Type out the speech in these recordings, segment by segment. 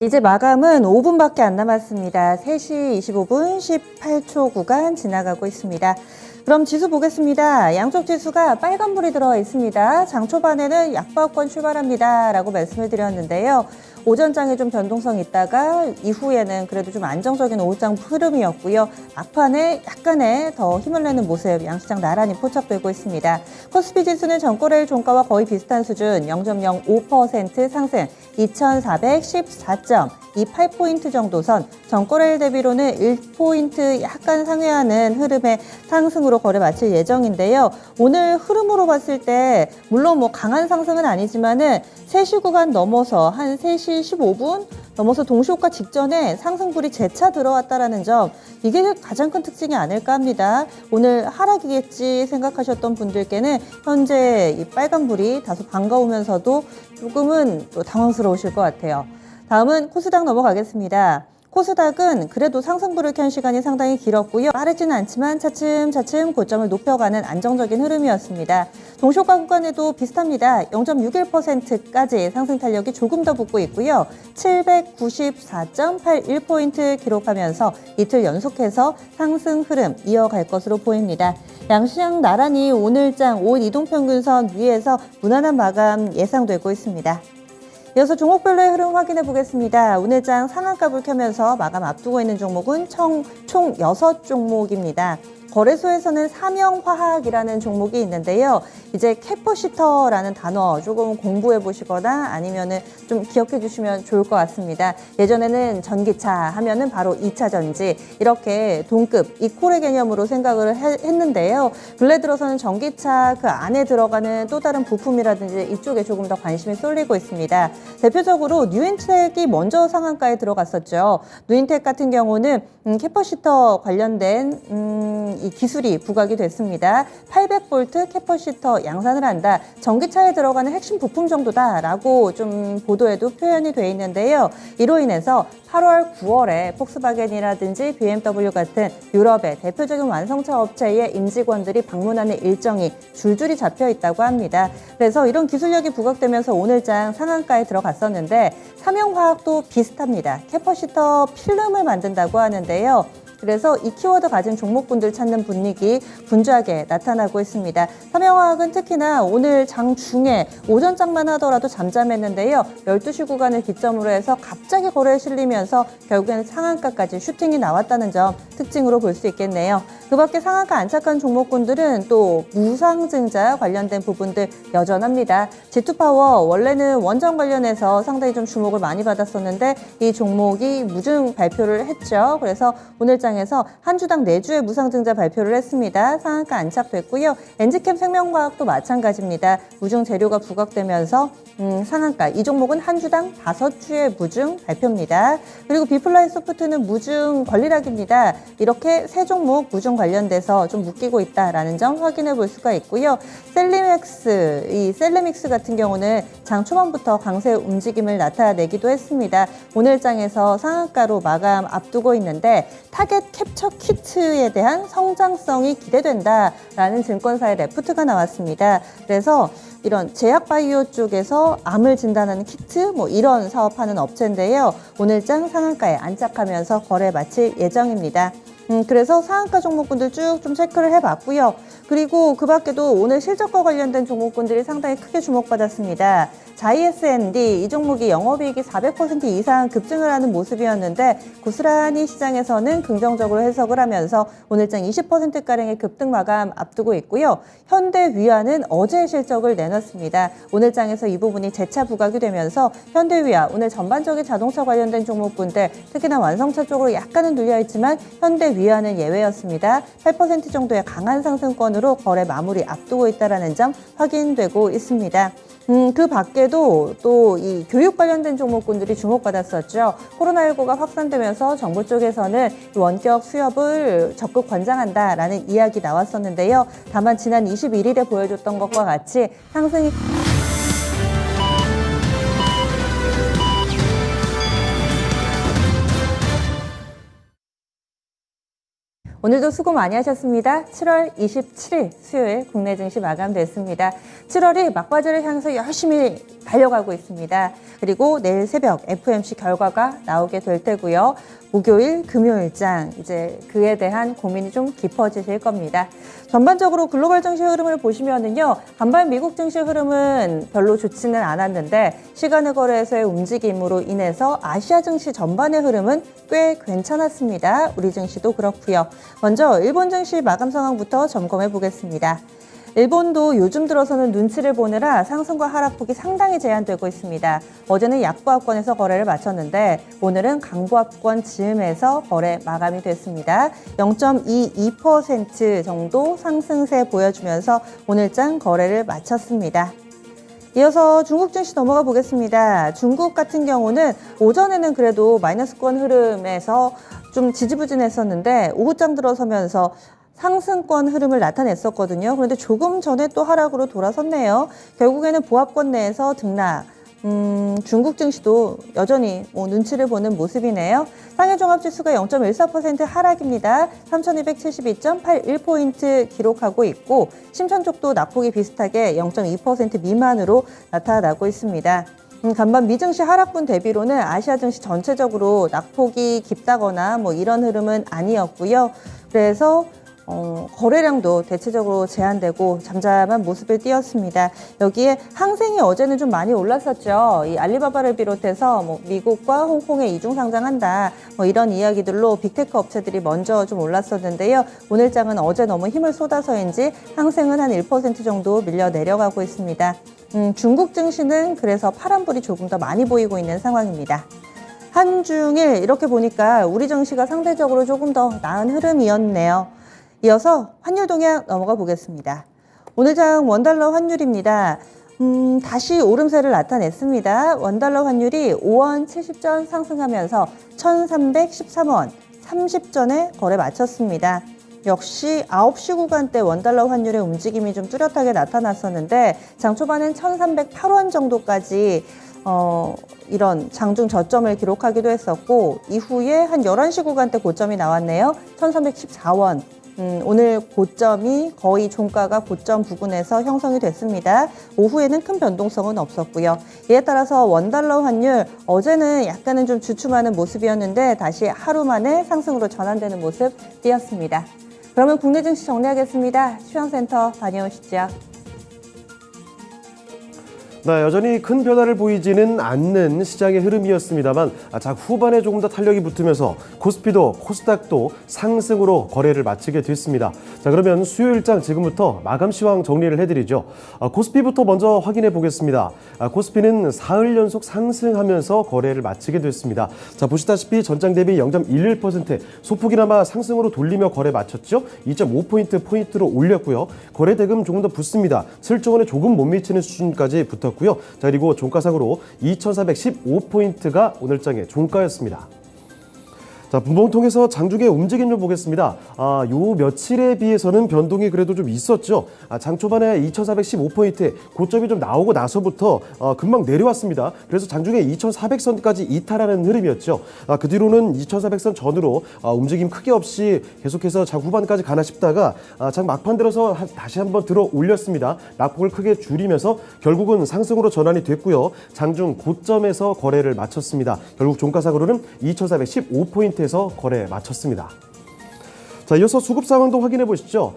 이제 마감은 5분밖에 안 남았습니다. 3시 25분 18초 구간 지나가고 있습니다. 그럼 지수 보겠습니다. 양쪽 지수가 빨간불이 들어와 있습니다. 장 초반에는 약보합권 출발합니다 라고 말씀을 드렸는데요. 오전장에 좀 변동성 있다가 이후에는 그래도 좀 안정적인 오후장 흐름이었고요. 막판에 약간의 더 힘을 내는 모습, 양시장 나란히 포착되고 있습니다. 코스피 지수는 전거래일 종가와 거의 비슷한 수준 0.05% 상승 2414.28포인트 정도 선, 전거래일 대비로는 1포인트 약간 상회하는 흐름의 상승으로 거래 마칠 예정인데요. 오늘 흐름으로 봤을 때 물론 뭐 강한 상승은 아니지만은 3시 구간 넘어서 한 3시 15분 넘어서 동시호가 직전에 상승불이 재차 들어왔다라는 점, 이게 가장 큰 특징이 아닐까 합니다. 오늘 하락이겠지 생각하셨던 분들께는 현재 이 빨간불이 다소 반가우면서도 조금은 또 당황스러우실 것 같아요. 다음은 코스닥 넘어가겠습니다. 코스닥은 그래도 상승불을 켠 시간이 상당히 길었고요. 빠르지는 않지만 차츰차츰 고점을 높여가는 안정적인 흐름이었습니다. 동시호가 구간에도 비슷합니다. 0.61%까지 상승 탄력이 조금 더 붙고 있고요. 794.81포인트 기록하면서 이틀 연속해서 상승 흐름 이어갈 것으로 보입니다. 양시장 나란히 오늘장 5일 이동평균선 위에서 무난한 마감 예상되고 있습니다. 이어서 종목별로의 흐름 확인해 보겠습니다. 오늘장 상한가불 켜면서 마감 앞두고 있는 종목은 총 6종목입니다. 거래소에서는 삼영화학이라는 종목이 있는데요. 이제 캐퍼시터라는 단어 조금 공부해 보시거나 아니면은 좀 기억해 주시면 좋을 것 같습니다. 예전에는 전기차 하면은 바로 2차 전지, 이렇게 동급 이퀄의 개념으로 생각을 했는데요. 근래 들어서는 전기차 그 안에 들어가는 또 다른 부품이라든지 이쪽에 조금 더 관심이 쏠리고 있습니다. 대표적으로 뉴인텍이 먼저 상한가에 들어갔었죠. 뉴인텍 같은 경우는 캐퍼시터 관련된 이 기술이 부각이 됐습니다. 800V 캐퍼시터 양산을 한다. 전기차에 들어가는 핵심 부품 정도다라고 좀 보도에도 표현이 돼 있는데요. 이로 인해서 8월, 9월에 폭스바겐이라든지 BMW 같은 유럽의 대표적인 완성차 업체의 임직원들이 방문하는 일정이 줄줄이 잡혀 있다고 합니다. 그래서 이런 기술력이 부각되면서 오늘장 상한가에 들어갔었는데, 삼영화학도 비슷합니다. 캐퍼시터 필름을 만든다고 하는데요. 그래서 이 키워드 가진 종목군들 찾는 분위기 분주하게 나타나고 있습니다. 삼영화학은 특히나 오늘 장 중에 오전장만 하더라도 잠잠했는데요. 12시 구간을 기점으로 해서 갑자기 거래에 실리면서 결국에는 상한가까지 슈팅이 나왔다는 점 특징으로 볼 수 있겠네요. 그 밖에 상한가 안착한 종목군들은 또 무상증자 관련된 부분들 여전합니다. G2파워 원래는 원전 관련해서 상당히 좀 주목을 많이 받았었는데 이 종목이 무증 발표를 했죠. 그래서 오늘장에서 한 주당 4주의 무상증자 발표를 했습니다. 상한가 안착됐고요. 엔지캠 생명과학도 마찬가지입니다. 무증 재료가 부각되면서 상한가, 이 종목은 한 주당 5주의 무증 발표입니다. 그리고 비플라이 소프트는 무증 권리락입니다. 이렇게 세 종목 무증 관련돼서 좀 묶이고 있다라는 점 확인해 볼 수가 있고요. 셀리맥스, 이 셀레믹스 같은 경우는 장 초반부터 강세 움직임을 나타내기도 했습니다. 오늘 장에서 상한가로 마감 앞두고 있는데 타겟 캡처 키트에 대한 성장성이 기대된다라는 증권사의 레포트가 나왔습니다. 그래서 이런 제약바이오 쪽에서 암을 진단하는 키트 이런 사업하는 업체인데요. 오늘장 상한가에 안착하면서 거래 마칠 예정입니다. 그래서 상한가 종목군들 쭉 좀 체크를 해봤고요. 그리고 그 밖에도 오늘 실적과 관련된 종목군들이 상당히 크게 주목받았습니다. 자이에스앤디, 이 종목이 영업이익이 400% 이상 급증을 하는 모습이었는데 고스란히 시장에서는 긍정적으로 해석을 하면서 오늘장 20%가량의 급등 마감 앞두고 있고요. 현대위아는 어제 실적을 내놨습니다. 오늘장에서 이 부분이 재차 부각이 되면서 현대위아, 오늘 전반적인 자동차 관련된 종목군들, 특히나 완성차 쪽으로 약간은 눌려있지만 현대위아는 예외였습니다. 8% 정도의 강한 상승권으로 거래 마무리 앞두고 있다는 점 확인되고 있습니다. 그 밖에도 또 이 교육 관련된 종목군들이 주목받았었죠. 코로나19가 확산되면서 정부 쪽에서는 원격 수업을 적극 권장한다라는 이야기 나왔었는데요. 다만 지난 21일에 보여줬던 것과 같이 상승이 오늘도 수고 많이 하셨습니다. 7월 27일 수요일 국내 증시 마감됐습니다. 7월이 막바지를 향해서 열심히 달려가고 있습니다. 그리고 내일 새벽 FOMC 결과가 나오게 될 테고요. 목요일, 금요일장 이제 그에 대한 고민이 좀 깊어지실 겁니다. 전반적으로 글로벌 증시 흐름을 보시면은요, 간밤 미국 증시 흐름은 별로 좋지는 않았는데 시간의 거래에서의 움직임으로 인해서 아시아 증시 전반의 흐름은 꽤 괜찮았습니다. 우리 증시도 그렇고요. 먼저 일본 증시 마감 상황부터 점검해 보겠습니다. 일본도 요즘 들어서는 눈치를 보느라 상승과 하락폭이 상당히 제한되고 있습니다. 어제는 약보합권에서 거래를 마쳤는데 오늘은 강보합권 즈음에서 거래 마감이 됐습니다. 0.22% 정도 상승세 보여주면서 오늘장 거래를 마쳤습니다. 이어서 중국 증시 넘어가 보겠습니다. 중국 같은 경우는 오전에는 그래도 마이너스권 흐름에서 좀 지지부진했었는데 오후장 들어서면서 상승권 흐름을 나타냈었거든요. 그런데 조금 전에 또 하락으로 돌아섰네요. 결국에는 보합권 내에서 등락. 중국 증시도 여전히 눈치를 보는 모습이네요. 상해 종합지수가 0.14% 하락입니다. 3,272.81포인트 기록하고 있고 심천 쪽도 낙폭이 비슷하게 0.2% 미만으로 나타나고 있습니다. 간밤 미증시 하락분 대비로는 아시아 증시 전체적으로 낙폭이 깊다거나 뭐 이런 흐름은 아니었고요. 그래서 거래량도 대체적으로 제한되고 잠잠한 모습을 띄었습니다. 여기에 항생이 어제는 좀 많이 올랐었죠. 이 알리바바를 비롯해서 뭐 미국과 홍콩에 이중 상장한다. 뭐 이런 이야기들로 빅테크 업체들이 먼저 좀 올랐었는데요. 오늘장은 어제 너무 힘을 쏟아서인지 항생은 한 1% 정도 밀려 내려가고 있습니다. 중국 증시는 그래서 파란불이 조금 더 많이 보이고 있는 상황입니다. 한중일 이렇게 보니까 우리 증시가 상대적으로 조금 더 나은 흐름이었네요. 이어서 환율 동향 넘어가 보겠습니다. 오늘장 원달러 환율입니다. 다시 오름세를 나타냈습니다. 원달러 환율이 5원 70전 상승하면서 1313원 30전에 거래 마쳤습니다. 역시 9시 구간대 원달러 환율의 움직임이 좀 뚜렷하게 나타났었는데 장 초반엔 1308원 정도까지 이런 장중 저점을 기록하기도 했었고 이후에 한 11시 구간대 고점이 나왔네요. 1314원. 오늘 고점이 거의 종가가 고점 부근에서 형성이 됐습니다. 오후에는 큰 변동성은 없었고요. 이에 따라서 원달러 환율 어제는 약간은 좀 주춤하는 모습이었는데 다시 하루 만에 상승으로 전환되는 모습 띄었습니다. 그러면 국내 증시 정리하겠습니다. 시황센터 다녀오시죠. 네, 여전히 큰 변화를 보이지는 않는 시장의 흐름이었습니다만 장 후반에 조금 더 탄력이 붙으면서 코스피도 코스닥도 상승으로 거래를 마치게 됐습니다. 자, 그러면 수요일장 지금부터 마감 시황 정리를 해드리죠. 코스피부터 먼저 확인해 보겠습니다. 코스피는 사흘 연속 상승하면서 거래를 마치게 됐습니다. 자, 보시다시피 전장 대비 0.11% 소폭이나마 상승으로 돌리며 거래 마쳤죠. 2.5포인트로 올렸고요. 거래 대금 조금 더 붙습니다. 7조 원에 조금 못 미치는 수준까지 붙었고요. 자, 그리고 종가상으로 2,415포인트가 오늘장의 종가였습니다. 자, 분봉통에서 장중의 움직임 좀 보겠습니다. 요 며칠에 비해서는 변동이 그래도 좀 있었죠. 장 초반에 2,415포인트 고점이 좀 나오고 나서부터 금방 내려왔습니다. 그래서 장중에 2,400선까지 이탈하는 흐름이었죠. 그 뒤로는 2,400선 전으로 움직임 크게 없이 계속해서 장 후반까지 가나 싶다가 장 막판 들어서 다시 한번 들어 올렸습니다. 낙폭을 크게 줄이면서 결국은 상승으로 전환이 됐고요. 장중 고점에서 거래를 마쳤습니다. 결국 종가상으로는 2,415포인트 에서 거래 마쳤습니다. 자, 이어서 수급 상황도 확인해 보시죠.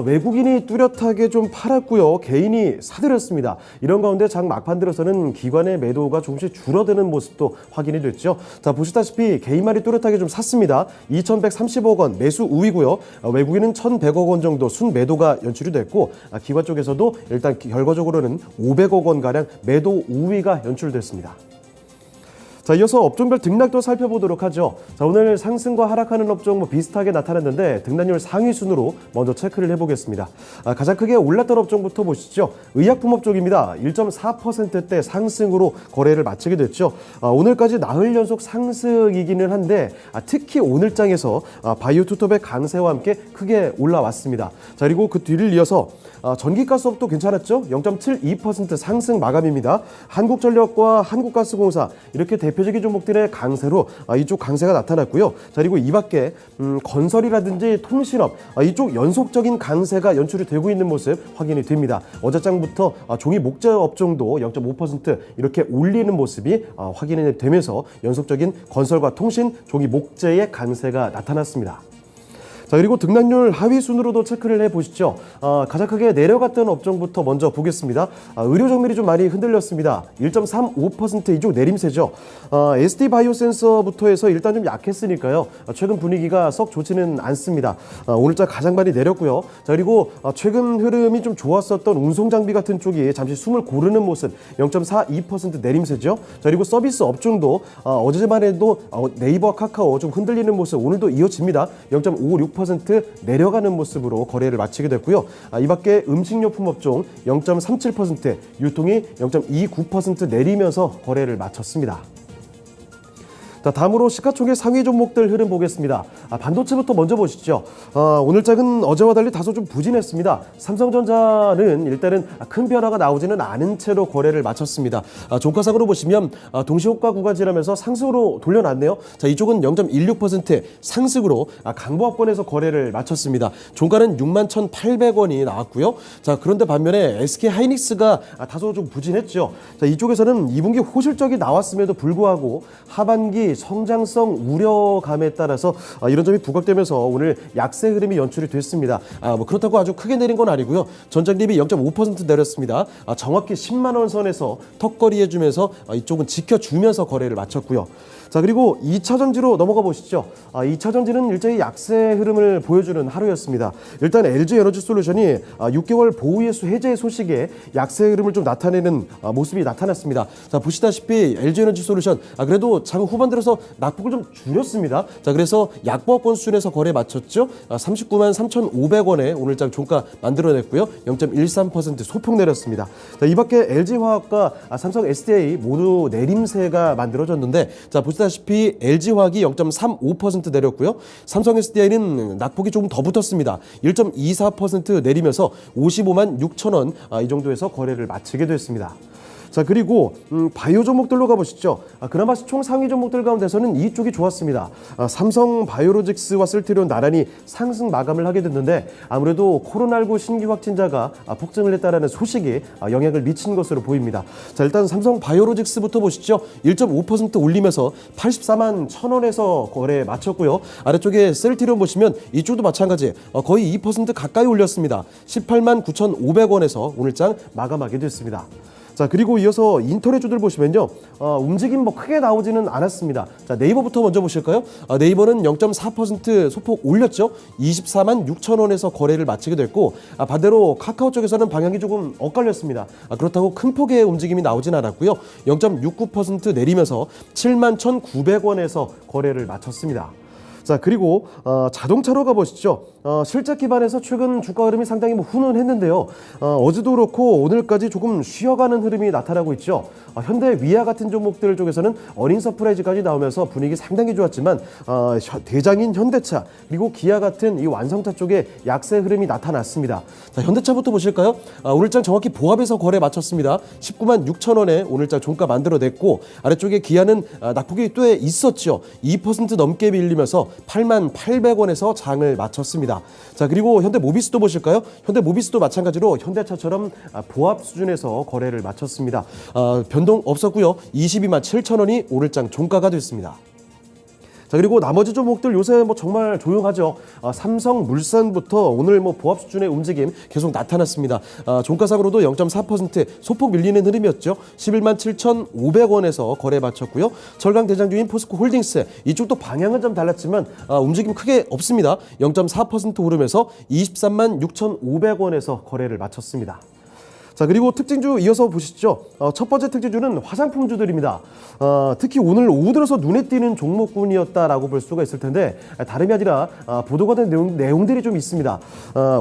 외국인이 뚜렷하게 좀 팔았고요. 개인이 사들였습니다. 이런 가운데 장 막판 들어서는 기관의 매도가 조금씩 줄어드는 모습도 확인이 됐죠. 자, 보시다시피 개인말이 뚜렷하게 좀 샀습니다. 2,130억 원 매수 우위고요. 외국인은 1,100억 원 정도 순매도가 연출이 됐고 기관 쪽에서도 일단 결과적으로는 500억 원가량 매도 우위가 연출됐습니다. 자, 이어서 업종별 등락도 살펴보도록 하죠. 자, 오늘 상승과 하락하는 업종 비슷하게 나타났는데 등락률 상위 순으로 먼저 체크를 해보겠습니다. 가장 크게 올랐던 업종부터 보시죠. 의약품업 쪽입니다. 1.4%대 상승으로 거래를 마치게 됐죠. 오늘까지 나흘 연속 상승이기는 한데 특히 오늘장에서 바이오투톱의 강세와 함께 크게 올라왔습니다. 자, 그리고 그 뒤를 이어서 전기가스업도 괜찮았죠. 0.72% 상승 마감입니다. 한국전력과 한국가스공사 이렇게 대표적인 종목들의 강세로 이쪽 강세가 나타났고요. 자, 그리고 이 밖에 건설이라든지 통신업 이쪽 연속적인 강세가 연출이 되고 있는 모습 확인이 됩니다. 어제장부터 종이 목재 업종도 0.5% 이렇게 올리는 모습이 확인이 되면서 연속적인 건설과 통신, 종이 목재의 강세가 나타났습니다. 자, 그리고 등락률 하위 순으로도 체크를 해보시죠. 가장 크게 내려갔던 업종부터 먼저 보겠습니다. 의료 정밀이 좀 많이 흔들렸습니다. 1.35% 이쪽 내림세죠. SD 바이오센서부터 해서 일단 좀 약했으니까요. 최근 분위기가 썩 좋지는 않습니다. 오늘자 가장 많이 내렸고요. 자, 그리고 최근 흐름이 좀 좋았었던 운송장비 같은 쪽이 잠시 숨을 고르는 모습 0.42% 내림세죠. 자, 그리고 서비스 업종도 어제만 해도 네이버와 카카오 좀 흔들리는 모습 오늘도 이어집니다. 0.56% 내려가는 모습으로 거래를 마치게 됐고요. 이 밖에 음식료품 업종 0.37%, 유통이 0.29% 내리면서 거래를 마쳤습니다. 자, 다음으로 시가총액 상위 종목들 흐름 보겠습니다. 반도체부터 먼저 보시죠. 오늘장은 어제와 달리 다소 좀 부진했습니다. 삼성전자는 일단은 큰 변화가 나오지는 않은 채로 거래를 마쳤습니다. 종가상으로 보시면 동시호가 구간지나면서 상승으로 돌려놨네요. 자, 이쪽은 0.16% 상승으로 강보합권에서 거래를 마쳤습니다. 종가는 61,800원이 나왔고요. 자, 그런데 반면에 SK 하이닉스가 다소 좀 부진했죠. 자, 이쪽에서는 2분기 호실적이 나왔음에도 불구하고 하반기 성장성 우려감에 따라서 이런 점이 부각되면서 오늘 약세 흐름이 연출이 됐습니다. 그렇다고 아주 크게 내린 건 아니고요. 전장 대비 0.5% 내렸습니다. 정확히 10만 원 선에서 턱걸이해주면서 이쪽은 지켜주면서 거래를 마쳤고요. 자, 그리고 2차전지로 넘어가 보시죠. 2차전지는 일제히 약세 흐름을 보여주는 하루였습니다. 일단 LG에너지솔루션이 6개월 보호예수 해제 소식에 약세 흐름을 좀 나타내는 모습이 나타났습니다. 자, 보시다시피 LG에너지솔루션 그래도 장 후반 들어서 낙폭을 좀 줄였습니다. 자, 그래서 약보합권 수준에서 거래 마쳤죠. 39만 3,500원에 오늘장 종가 만들어냈고요. 0.13% 소폭 내렸습니다. 자, 이 밖에 LG화학과 삼성 SDI 모두 내림세가 만들어졌는데, 자, 보시다시피 LG화학이 0.35% 내렸고요. 삼성 SDI는 낙폭이 조금 더 붙었습니다. 1.24% 내리면서 55만 6천 원 이 정도에서 거래를 마치게 됐습니다. 자, 그리고 바이오 종목들로 가보시죠. 그나마 총 상위 종목들 가운데서는 이쪽이 좋았습니다. 삼성 바이오로직스와 셀트리온 나란히 상승 마감을 하게 됐는데 아무래도 코로나19 신규 확진자가 폭증을 했다라는 소식이 영향을 미친 것으로 보입니다. 자, 일단 삼성 바이오로직스부터 보시죠. 1.5% 올리면서 84만 1,000원에서 거래 마쳤고요. 아래쪽에 셀트리온 보시면 이쪽도 마찬가지 거의 2% 가까이 올렸습니다. 18만 9,500원에서 오늘장 마감하게 됐습니다. 자, 그리고 이어서 인터넷주들 보시면요. 움직임 크게 나오지는 않았습니다. 자, 네이버부터 먼저 보실까요? 네이버는 0.4% 소폭 올렸죠. 24만 6천 원에서 거래를 마치게 됐고, 반대로 카카오 쪽에서는 방향이 조금 엇갈렸습니다. 그렇다고 큰 폭의 움직임이 나오진 않았고요. 0.69% 내리면서 7만 1,900원에서 거래를 마쳤습니다. 자, 그리고 자동차로 가보시죠. 실적 기반에서 최근 주가 흐름이 상당히 훈훈했는데요. 어제도 그렇고 오늘까지 조금 쉬어가는 흐름이 나타나고 있죠. 현대 위아 같은 종목들 쪽에서는 어닝 서프라이즈까지 나오면서 분위기 상당히 좋았지만 대장인 현대차 그리고 기아 같은 이 완성차 쪽에 약세 흐름이 나타났습니다. 자, 현대차부터 보실까요? 오늘장 정확히 보합에서 거래 마쳤습니다. 19만 6천 원에 오늘장 종가 만들어냈고, 아래쪽에 기아는 낙폭이 꽤 있었죠. 2% 넘게 밀리면서 8만 800원에서 장을 마쳤습니다. 자, 그리고 현대모비스도 보실까요? 현대모비스도 마찬가지로 현대차처럼 보합 수준에서 거래를 마쳤습니다. 변동 없었고요. 22만 7천 원이 오늘장 종가가 됐습니다. 자, 그리고 나머지 종목들 요새 정말 조용하죠. 삼성물산부터 오늘 보합 수준의 움직임 계속 나타났습니다. 종가상으로도 0.4% 소폭 밀리는 흐름이었죠. 11만 7,500원에서 거래 마쳤고요. 철강 대장주인 포스코홀딩스 이쪽도 방향은 좀 달랐지만 움직임 크게 없습니다. 0.4% 오르면서 23만 6,500원에서 거래를 마쳤습니다. 자, 그리고 특징주 이어서 보시죠. 첫 번째 특징주는 화장품주들입니다. 특히 오늘 오후 들어서 눈에 띄는 종목군이었다라고 볼 수가 있을 텐데 다름이 아니라 보도가 된 내용들이 좀 있습니다.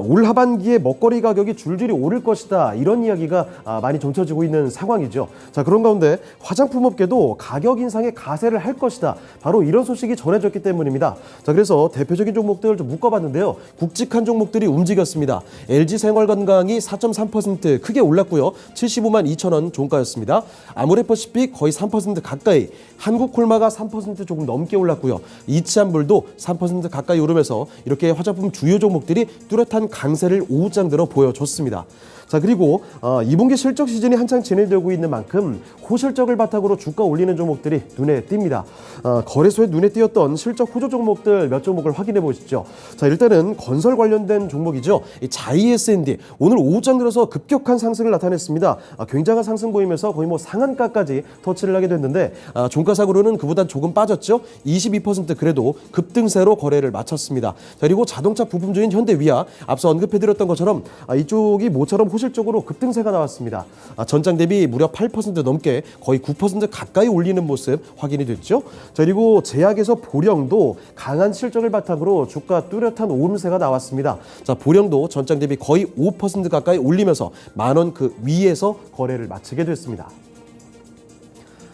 올 하반기에 먹거리 가격이 줄줄이 오를 것이다, 이런 이야기가 많이 전쳐지고 있는 상황이죠. 자, 그런 가운데 화장품업계도 가격 인상에 가세를 할 것이다, 바로 이런 소식이 전해졌기 때문입니다. 자, 그래서 대표적인 종목들을 좀 묶어봤는데요. 굵직한 종목들이 움직였습니다. LG생활건강이 4.3% 크게 올랐고요. 75만 2천 원 종가였습니다. 아모레퍼시픽 거의 3% 가까이, 한국콜마가 3% 조금 넘게 올랐고요. 이치한물도 3% 가까이 오르면서 이렇게 화장품 주요 종목들이 뚜렷한 강세를 오후장 들어 보여줬습니다. 자, 그리고 2분기 실적 시즌이 한창 진행되고 있는 만큼 호실적을 바탕으로 주가 올리는 종목들이 눈에 띕니다. 거래소에 눈에 띄었던 실적 호조 종목들 몇 종목을 확인해 보시죠. 자, 일단은 건설 관련된 종목이죠. 이 자이 S&D 오늘 오후장 들어서 급격한 상승을 나타냈습니다. 굉장한 상승 보이면서 거의 뭐 상한가까지 터치를 하게 됐는데 종가상으로는 그보다 조금 빠졌죠. 22% 그래도 급등세로 거래를 마쳤습니다. 자, 그리고 자동차 부품주인 현대위아 앞서 언급해드렸던 것처럼 이쪽이 모처럼 호실적으로 급등세가 나왔습니다. 전장 대비 무려 8% 넘게 거의 9% 가까이 올리는 모습 확인이 됐죠. 자, 그리고 제약에서 보령도 강한 실적을 바탕으로 주가 뚜렷한 오름세가 나왔습니다. 자, 보령도 전장 대비 거의 5% 가까이 올리면서 10,000원 그 위에서 거래를 마치게 됐습니다.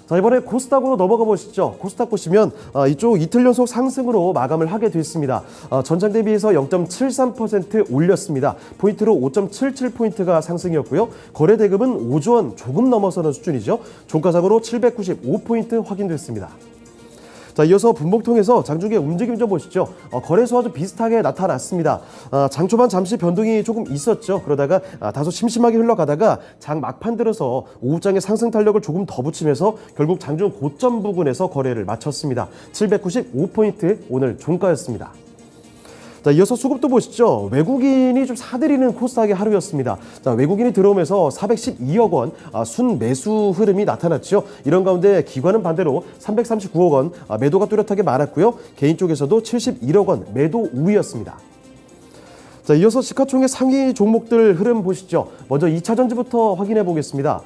자, 이번에 코스닥으로 넘어가 보시죠. 코스닥 보시면 이쪽 이틀 연속 상승으로 마감을 하게 됐습니다. 전장 대비해서 0.73% 올렸습니다. 포인트로 5.77포인트가 상승이었고요. 거래 대금은 5조 원 조금 넘어서는 수준이죠. 종가상으로 795포인트 확인됐습니다. 자, 이어서 분봉통에서 장중의 움직임 좀 보시죠. 거래소와 좀 비슷하게 나타났습니다. 장 초반 잠시 변동이 조금 있었죠. 그러다가 다소 심심하게 흘러가다가 장 막판 들어서 오후장의 상승 탄력을 조금 더 붙이면서 결국 장중 고점 부근에서 거래를 마쳤습니다. 795포인트 오늘 종가였습니다. 자, 이어서 수급도 보시죠. 외국인이 좀 사들이는 코스닥의 하루였습니다. 자, 외국인이 들어오면서 412억 원 순매수 흐름이 나타났죠. 이런 가운데 기관은 반대로 339억 원 매도가 뚜렷하게 많았고요. 개인 쪽에서도 71억 원 매도 우위였습니다. 자, 이어서 시가총액 상위 종목들 흐름 보시죠. 먼저 2차전지부터 확인해 보겠습니다.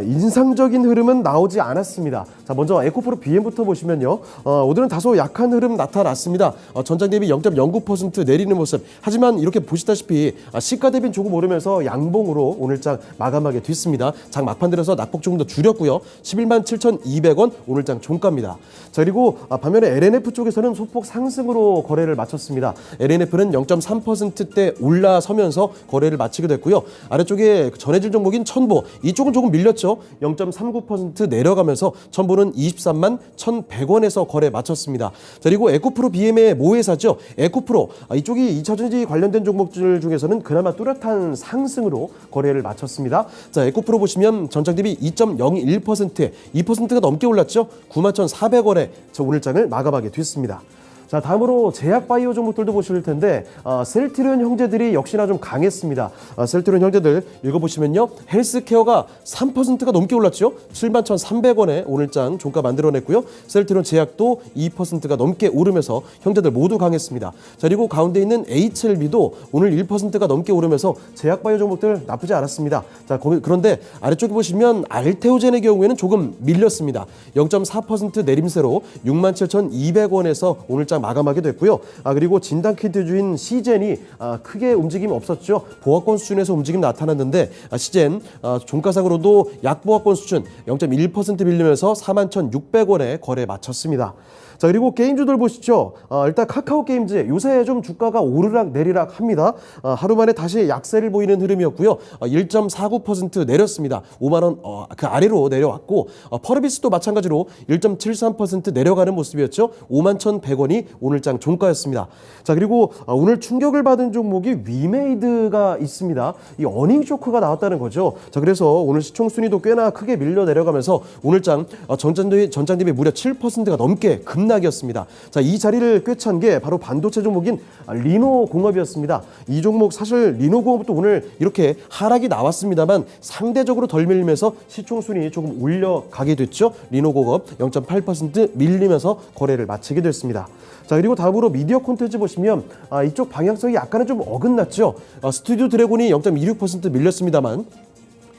인상적인 흐름은 나오지 않았습니다. 자, 먼저 에코프로 BM부터 보시면요. 오늘은 다소 약한 흐름 나타났습니다. 전장 대비 0.09% 내리는 모습. 하지만 이렇게 보시다시피 시가 대비는 조금 오르면서 양봉으로 오늘장 마감하게 됐습니다. 장 막판 들어서 낙폭 조금 더 줄였고요. 11만 7,200원 오늘장 종가입니다. 자, 그리고 반면에 LNF 쪽에서는 소폭 상승으로 거래를 마쳤습니다. LNF는 0.3%대 올라서면서 거래를 마치게 됐고요. 아래쪽에 전해질 종목인 첨보, 이쪽은 조금 밀렸죠. 0.39% 내려가면서 첨보는 23만 1,100원에서 거래 마쳤습니다. 자, 그리고 에코프로 BM의 모회사죠. 에코프로, 이쪽이 2차전지 관련된 종목들 중에서는 그나마 뚜렷한 상승으로 거래를 마쳤습니다. 자, 에코프로 보시면 전장 대비 2.01%에 2%가 넘게 올랐죠. 91,400원에 오늘장을 마감하게 됐습니다. 자, 다음으로 제약바이오 종목들도 보실 텐데 셀트리온 형제들이 역시나 좀 강했습니다. 셀트리온 형제들 읽어보시면요. 헬스케어가 3%가 넘게 올랐죠. 71,300원에 오늘장 종가 만들어냈고요. 셀트리온 제약도 2%가 넘게 오르면서 형제들 모두 강했습니다. 자, 그리고 가운데 있는 HLB도 오늘 1%가 넘게 오르면서 제약바이오 종목들 나쁘지 않았습니다. 자, 그런데 아래쪽에 보시면 알테오젠의 경우에는 조금 밀렸습니다. 0.4% 내림세로 67,200원에서 오늘장 마감하게 됐고요. 그리고 진단키트주인 시젠이 크게 움직임이 없었죠. 보합권 수준에서 움직임 나타났는데 시젠 종가상으로도 약보합권 수준 0.1% 밀리면서 41,600원에 거래 마쳤습니다. 자, 그리고 게임주들 보시죠. 일단 카카오 게임즈 요새 좀 주가가 오르락 내리락 합니다. 하루 만에 다시 약세를 보이는 흐름이었고요. 1.49% 내렸습니다. 5만 원 그 아래로 내려왔고 퍼르비스도 마찬가지로 1.73% 내려가는 모습이었죠. 51,100원이 오늘장 종가였습니다. 자, 그리고 오늘 충격을 받은 종목이 위메이드가 있습니다. 이 어닝 쇼크가 나왔다는 거죠. 자, 그래서 오늘 시총 순위도 꽤나 크게 밀려 내려가면서 오늘장 전장 대비 무려 7%가 넘게 급락이었습니다. 자, 이 자리를 꿰찬 게 바로 반도체 종목인 리노공업이었습니다. 이 종목 사실 리노공업도 오늘 이렇게 하락이 나왔습니다만 상대적으로 덜 밀리면서 시총 순위 조금 올려가게 됐죠. 리노공업 0.8% 밀리면서 거래를 마치게 됐습니다. 자, 그리고 다음으로 미디어 콘텐츠 보시면 이쪽 방향성이 약간은 좀 어긋났죠. 스튜디오 드래곤이 0.26% 밀렸습니다만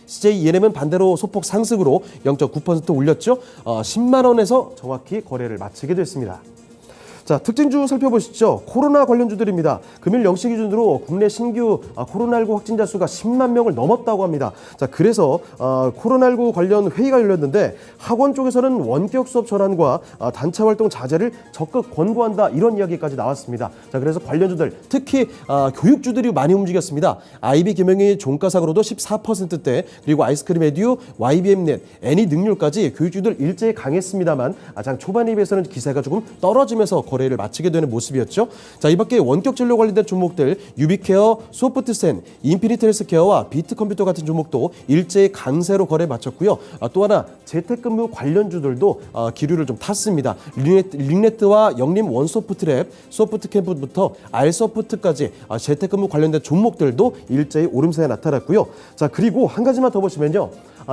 CJ ENM은 반대로 소폭 상승으로 0.9% 올렸죠. 10만 원에서 정확히 거래를 마치게 됐습니다. 자, 특징주 살펴보시죠. 코로나 관련주들입니다. 금일 0시 기준으로 국내 신규 코로나19 확진자 수가 10만 명을 넘었다고 합니다. 자, 그래서 코로나19 관련 회의가 열렸는데 학원 쪽에서는 원격 수업 전환과 단체 활동 자제를 적극 권고한다 이런 이야기까지 나왔습니다. 자, 그래서 관련주들 특히 교육주들이 많이 움직였습니다. IB 김영희 종가상으로도 14%대 그리고 아이스크림 에듀, YBM넷, 애니능률까지 교육주들 일제히 강했습니다만 장 초반에 비해서는 기세가 조금 떨어지면서 거래를 마치게 되는 모습이었죠. 자, 이 밖에 원격 진료 관련된 종목들 유비케어, 소프트센, 인피니트 헬스케어와 비트컴퓨터 같은 종목도 일제히 강세로 거래 마쳤고요. 또 하나 재택근무 관련주들도 기류를 좀 탔습니다. 링네트와 영림 원소프트랩, 소프트캠프부터 알소프트까지 재택근무 관련된 종목들도 일제히 오름세에 나타났고요. 자, 그리고 한 가지만 더 보시면요.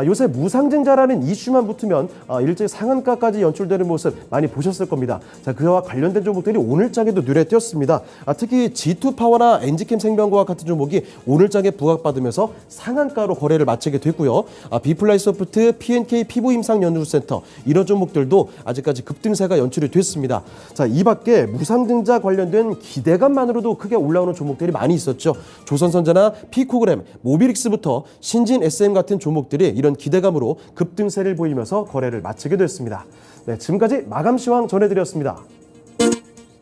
요새 무상증자라는 이슈만 붙으면 일제히 상한가까지 연출되는 모습 많이 보셨을 겁니다. 자, 그와 관련된 종목들이 오늘장에도 눈에 띄었습니다. 특히 G2파워나 엔지캠 생명과학 같은 종목이 오늘장에 부각받으면서 상한가로 거래를 마치게 됐고요. 비플라이소프트, PNK 피부임상연구센터 이런 종목들도 아직까지 급등세가 연출이 됐습니다. 자, 이 밖에 무상증자 관련된 기대감만으로도 크게 올라오는 종목들이 많이 있었죠. 조선선자나 피코그램, 모비릭스부터 신진 SM 같은 종목들이 이런 기대감으로 급등세를 보이면서 거래를 마치게 됐습니다. 네, 지금까지 마감시황 전해드렸습니다.